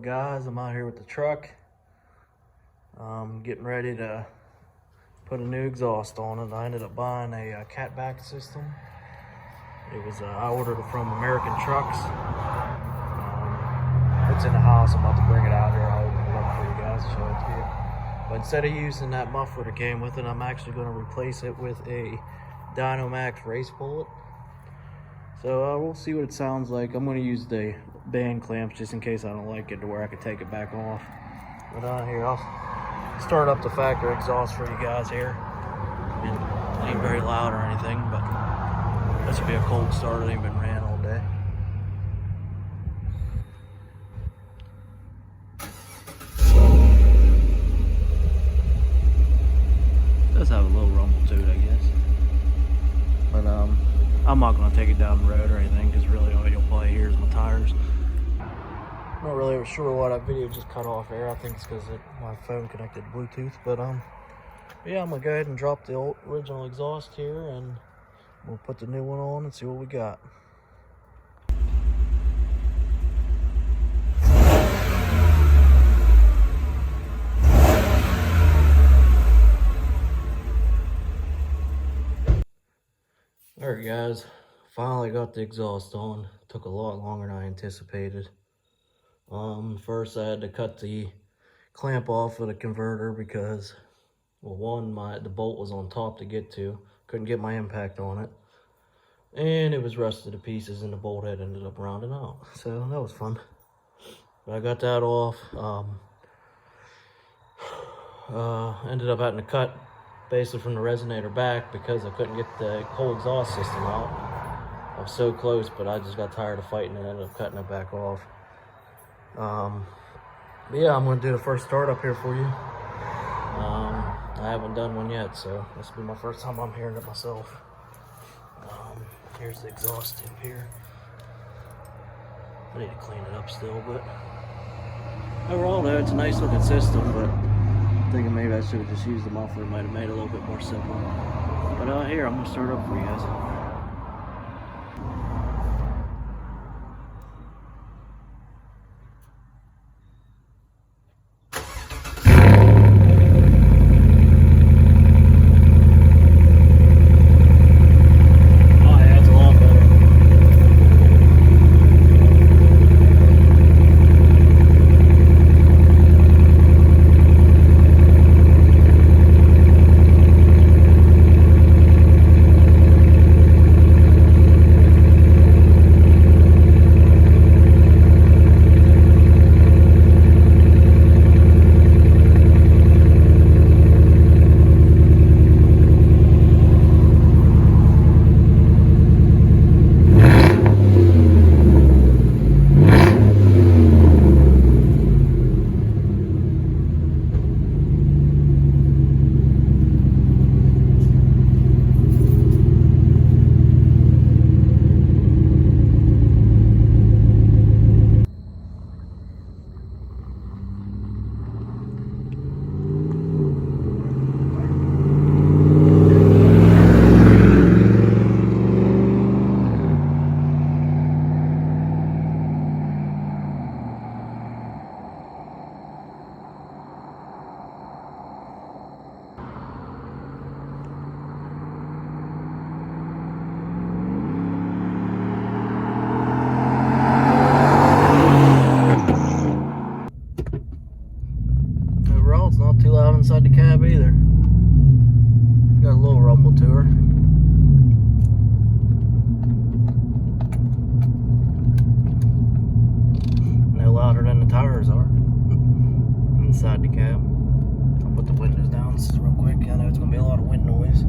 guys? I'm out here with the truck. Getting ready to put a new exhaust on it. I ended up buying a Catback system. It was I ordered it from American Trucks. It's in the house. I'm about to bring it out here. I'll open it up for you guys and show it to you. But instead of using that muffler that came with it, I'm actually going to replace it with a Dynomax Race Bullet. So we'll see what it sounds like. I'm going to use the band clamps just in case I don't like it to where I can take it back off. But here, I'll start up the factory exhaust for you guys here. It ain't very loud or anything, but this will be a cold start. It ain't been ran all day. It does have a little rumble to it, I guess. But I'm not going to take it down the road or anything, because really all you'll probably hear is my tires. I'm not really sure why that video just cut off there. I think it's because my phone connected to Bluetooth. But yeah, I'm going to go ahead and drop the original exhaust here, and we'll put the new one on and see what we got. Alright guys, finally got the exhaust on. Took a lot longer than I anticipated. First I had to cut the clamp off of the converter because, well, one, the bolt was on top to get to. Couldn't get my impact on it. And it was rusted to pieces and the bolt head ended up rounding out. So that was fun. But I got that off. Ended up having to cut basically from the resonator back because I couldn't get the whole exhaust system out. I was so close, but I just got tired of fighting and ended up cutting it back off. But yeah, I'm going to do the first start up here for you. I haven't done one yet, so this will be my first time I'm hearing it myself. Here's the exhaust tip here. I need to clean it up still, but overall though, it's a nice looking system, but I'm thinking maybe I should have just used the muffler. It might have made it a little bit more simple. But here, I'm going to start up for you guys. It's not too loud inside the cab either. Got a little rumble to her. No louder than the tires are inside the cab. I'll put the windows down real quick. I know it's going to be a lot of wind noise.